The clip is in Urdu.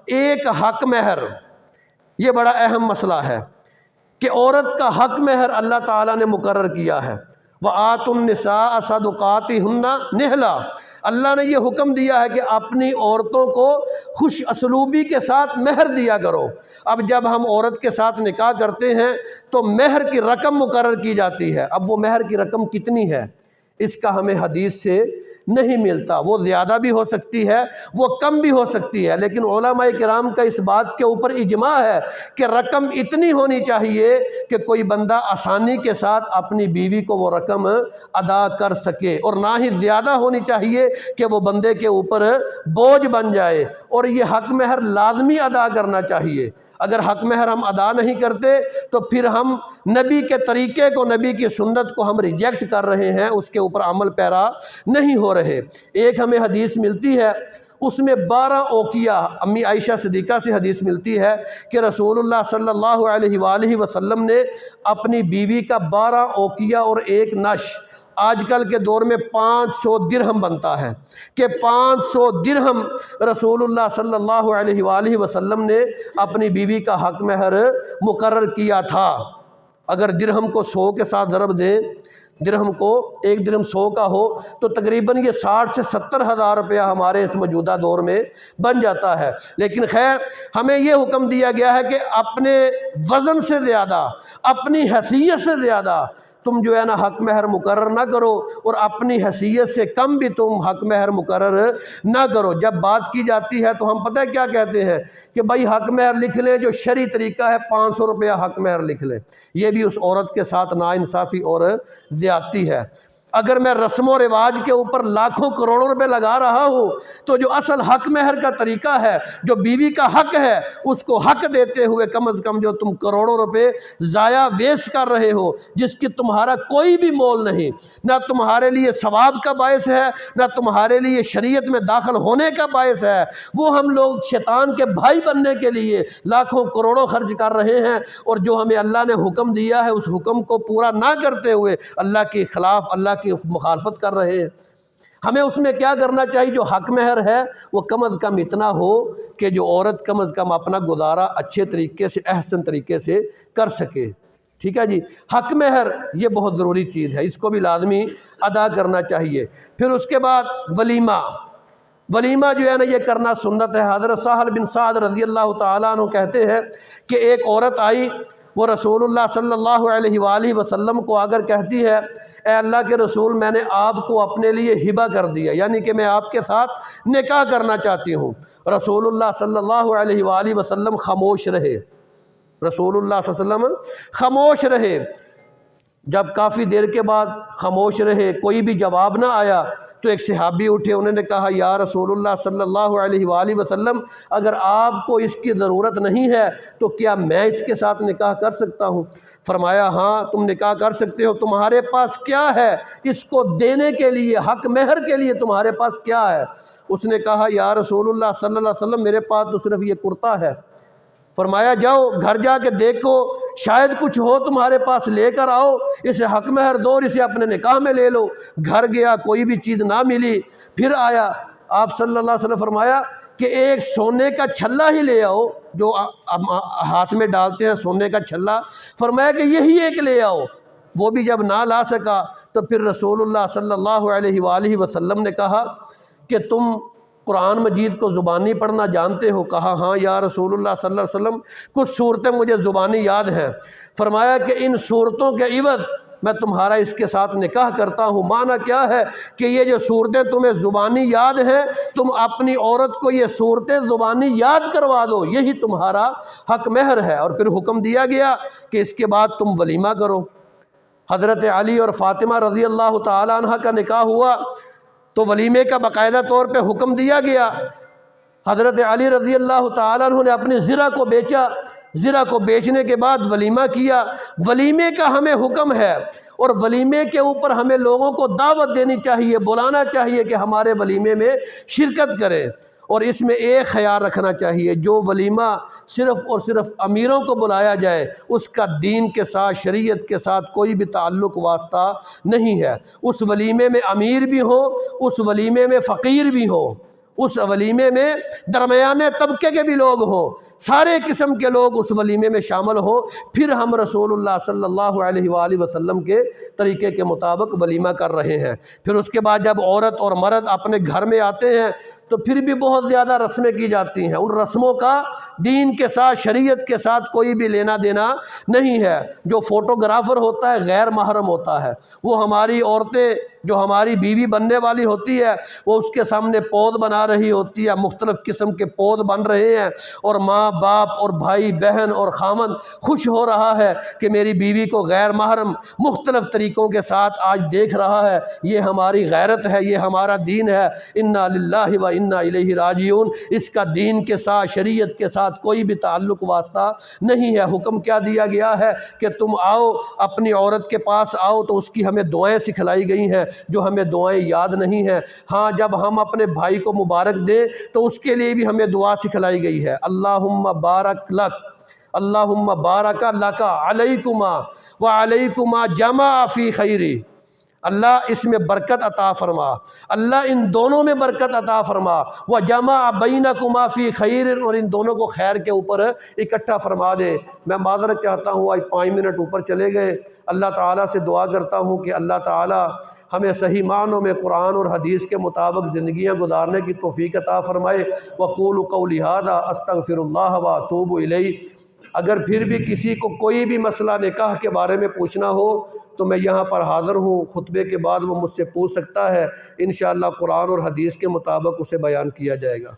ایک حق مہر، یہ بڑا اہم مسئلہ ہے کہ عورت کا حق مہر اللہ تعالیٰ نے مقرر کیا ہے۔ وَآتُوا النِّسَاءَ صَدُقَاتِهُنَّ نِحْلًا، اللہ نے یہ حکم دیا ہے کہ اپنی عورتوں کو خوش اسلوبی کے ساتھ مہر دیا کرو۔ اب جب ہم عورت کے ساتھ نکاح کرتے ہیں تو مہر کی رقم مقرر کی جاتی ہے۔ اب وہ مہر کی رقم کتنی ہے اس کا ہمیں حدیث سے نہیں ملتا، وہ زیادہ بھی ہو سکتی ہے، وہ کم بھی ہو سکتی ہے، لیکن علماء کرام کا اس بات کے اوپر اجماع ہے کہ رقم اتنی ہونی چاہیے کہ کوئی بندہ آسانی کے ساتھ اپنی بیوی کو وہ رقم ادا کر سکے، اور نہ ہی زیادہ ہونی چاہیے کہ وہ بندے کے اوپر بوجھ بن جائے، اور یہ حق مہر لازمی ادا کرنا چاہیے۔ اگر حق مہر ہم ادا نہیں کرتے تو پھر ہم نبی کے طریقے کو، نبی کی سنت کو ہم ریجیکٹ کر رہے ہیں، اس کے اوپر عمل پیرا نہیں ہو رہے۔ ایک ہمیں حدیث ملتی ہے، اس میں 12 اوقیہ، امی عائشہ صدیقہ سے حدیث ملتی ہے کہ رسول اللہ صلی اللہ علیہ وآلہ وسلم نے اپنی بیوی کا 12 اوقیہ اور ایک نش، آج کل کے دور میں 500 درہم بنتا ہے، کہ 500 درہم رسول اللہ صلی اللہ علیہ وآلہ وسلم نے اپنی بیوی کا حق مہر مقرر کیا تھا۔ اگر درہم کو 100 کے ساتھ ضرب دیں، درہم کو ایک درہم 100 کا ہو تو تقریباً یہ 60 سے 70 ہزار روپیہ ہمارے اس موجودہ دور میں بن جاتا ہے۔ لیکن خیر، ہمیں یہ حکم دیا گیا ہے کہ اپنے وزن سے زیادہ، اپنی حیثیت سے زیادہ تم جو ہے نا حق مہر مقرر نہ کرو، اور اپنی حیثیت سے کم بھی تم حق مہر مقرر نہ کرو۔ جب بات کی جاتی ہے تو ہم پتہ کیا کہتے ہیں کہ بھائی حق مہر لکھ لیں، جو شرعی طریقہ ہے 500 روپیہ حق مہر لکھ لیں۔ یہ بھی اس عورت کے ساتھ ناانصافی اور زیادتی ہے۔ اگر میں رسم و رواج کے اوپر لاکھوں کروڑوں روپے لگا رہا ہوں تو جو اصل حق مہر کا طریقہ ہے، جو بیوی کا حق ہے، اس کو حق دیتے ہوئے کم از کم جو تم کروڑوں روپے ضائع ویسٹ کر رہے ہو، جس کی تمہارا کوئی بھی مول نہیں، نہ تمہارے لیے ثواب کا باعث ہے، نہ تمہارے لیے شریعت میں داخل ہونے کا باعث ہے، وہ ہم لوگ شیطان کے بھائی بننے کے لیے لاکھوں کروڑوں خرچ کر رہے ہیں، اور جو ہمیں اللہ نے حکم دیا ہے اس حکم کو پورا نہ کرتے ہوئے اللہ کے خلاف، اللہ کی مخالفت کر رہے ہیں۔ ہمیں اس میں کیا کرنا چاہیے؟ جو حق مہر ہے وہ کم از کم اتنا ہو کہ جو عورت کم از کم اپنا گزارا اچھے طریقے سے، احسن طریقے سے کر سکے۔ ٹھیک ہے جی، حق مہر یہ بہت ضروری چیز ہے، اس کو بھی لازمی ادا کرنا چاہیے۔ پھر اس کے بعد ولیمہ، ولیمہ جو ہے نا یہ کرنا سنت ہے۔ حضرت سہل بن سعد رضی اللہ تعالیٰ عنہ کہتے ہیں کہ ایک عورت آئی، وہ رسول اللہ صلی اللہ علیہ وآلہ وسلم کو آ کر کہتی ہے، اے اللہ کے رسول، میں نے آپ کو اپنے لیے ہبہ کر دیا، یعنی کہ میں آپ کے ساتھ نکاح کرنا چاہتی ہوں۔ رسول اللہ صلی اللہ علیہ وآلہ وسلم خاموش رہے، رسول اللہ صلی اللہ علیہ وسلم خاموش رہے۔ جب کافی دیر کے بعد خاموش رہے، کوئی بھی جواب نہ آیا، تو ایک صحابی اٹھے، انہوں نے کہا، یا رسول اللہ صلی اللہ علیہ وآلہ وسلم، اگر آپ کو اس کی ضرورت نہیں ہے تو کیا میں اس کے ساتھ نکاح کر سکتا ہوں؟ فرمایا، ہاں تم نکاح کر سکتے ہو، تمہارے پاس کیا ہے اس کو دینے کے لیے، حق مہر کے لیے تمہارے پاس کیا ہے؟ اس نے کہا، یا رسول اللہ صلی اللہ علیہ وسلم، میرے پاس تو صرف یہ کرتا ہے۔ فرمایا، جاؤ گھر جا کے دیکھو، شاید کچھ ہو تمہارے پاس، لے کر آؤ، اسے حق مہر دو اور اسے اپنے نکاح میں لے لو۔ گھر گیا، کوئی بھی چیز نہ ملی، پھر آیا، آپ صلی اللہ علیہ وسلم فرمایا کہ ایک سونے کا چھلا ہی لے آؤ، جو ہاتھ میں ڈالتے ہیں سونے کا چھلا، فرمایا کہ یہی ایک لے آؤ۔ وہ بھی جب نہ لا سکا تو پھر رسول اللہ صلی اللہ علیہ وآلہ وسلم نے کہا کہ تم قرآن مجید کو زبانی پڑھنا جانتے ہو؟ کہا، ہاں یا رسول اللہ صلی اللہ علیہ وسلم، کچھ صورتیں مجھے زبانی یاد ہیں۔ فرمایا کہ ان صورتوں کے عوض میں تمہارا اس کے ساتھ نکاح کرتا ہوں۔ معنی کیا ہے کہ یہ جو صورتیں تمہیں زبانی یاد ہیں، تم اپنی عورت کو یہ صورتیں زبانی یاد کروا دو، یہی تمہارا حق مہر ہے۔ اور پھر حکم دیا گیا کہ اس کے بعد تم ولیمہ کرو۔ حضرت علی اور فاطمہ رضی اللہ تعالیٰ عنہ کا نکاح ہوا تو ولیمے کا باقاعدہ طور پہ حکم دیا گیا۔ حضرت علی رضی اللہ تعالیٰ عنہ نے اپنی زرہ کو بیچا، زرہ کو بیچنے کے بعد ولیمہ کیا۔ ولیمے کا ہمیں حکم ہے، اور ولیمے کے اوپر ہمیں لوگوں کو دعوت دینی چاہیے، بلانا چاہیے کہ ہمارے ولیمے میں شرکت کریں۔ اور اس میں ایک خیال رکھنا چاہیے، جو ولیمہ صرف اور صرف امیروں کو بلایا جائے، اس کا دین کے ساتھ، شریعت کے ساتھ کوئی بھی تعلق واسطہ نہیں ہے۔ اس ولیمے میں امیر بھی ہو، اس ولیمے میں فقیر بھی ہو، اس ولیمے میں درمیانے طبقے کے بھی لوگ ہوں، سارے قسم کے لوگ اس ولیمے میں شامل ہوں، پھر ہم رسول اللہ صلی اللہ علیہ وآلہ وسلم کے طریقے کے مطابق ولیمہ کر رہے ہیں۔ پھر اس کے بعد جب عورت اور مرد اپنے گھر میں آتے ہیں تو پھر بھی بہت زیادہ رسمیں کی جاتی ہیں، ان رسموں کا دین کے ساتھ، شریعت کے ساتھ کوئی بھی لینا دینا نہیں ہے۔ جو فوٹوگرافر ہوتا ہے غیر محرم ہوتا ہے، وہ ہماری عورتیں جو ہماری بیوی بننے والی ہوتی ہے وہ اس کے سامنے پود بنا رہی ہوتی ہے، مختلف قسم کے پود بن رہے ہیں، اور ماں باپ اور بھائی بہن اور خامند خوش ہو رہا ہے کہ میری بیوی کو غیر محرم مختلف طریقوں کے ساتھ آج دیکھ رہا ہے۔ یہ ہماری غیرت ہے، یہ ہمارا دین ہے۔ انا للہ و انا الیہ راجعون۔ اس کا دین کے ساتھ، شریعت کے ساتھ کوئی بھی تعلق واسطہ نہیں ہے۔ حکم کیا دیا گیا ہے کہ تم آؤ، اپنی عورت کے پاس آؤ تو اس کی ہمیں دعائیں سکھلائی گئی ہیں جو ہمیں دعائیں یاد نہیں ہیں۔ ہاں، جب ہم اپنے بھائی کو مبارک دیں تو اس کے لیے بھی ہمیں دعا سکھلائی گئی ہے۔ اللہم بارک لک، اللہم بارک لک علیکما وعلیکما جمع فی خیری۔ اللہ اس میں برکت عطا فرما، اللہ ان دونوں میں برکت عطا فرما، وجمع بینکما فی خیر، اور ان دونوں کو خیر کے اوپر اکٹھا فرما دے۔ میں معذرت چاہتا ہوں، آج 5 منٹ اوپر چلے گئے۔ اللہ تعالیٰ سے دعا کرتا ہوں کہ اللہ تعالیٰ ہمیں صحیح معنوں میں قرآن اور حدیث کے مطابق زندگیاں گزارنے کی توفیق عطا فرمائے۔ وقولوا قولی ھذا استغفر اللہ واتوب الیہ۔ اگر پھر بھی کسی کو کوئی بھی مسئلہ نکاح کے بارے میں پوچھنا ہو تو میں یہاں پر حاضر ہوں، خطبے کے بعد وہ مجھ سے پوچھ سکتا ہے، انشاءاللہ قرآن اور حدیث کے مطابق اسے بیان کیا جائے گا۔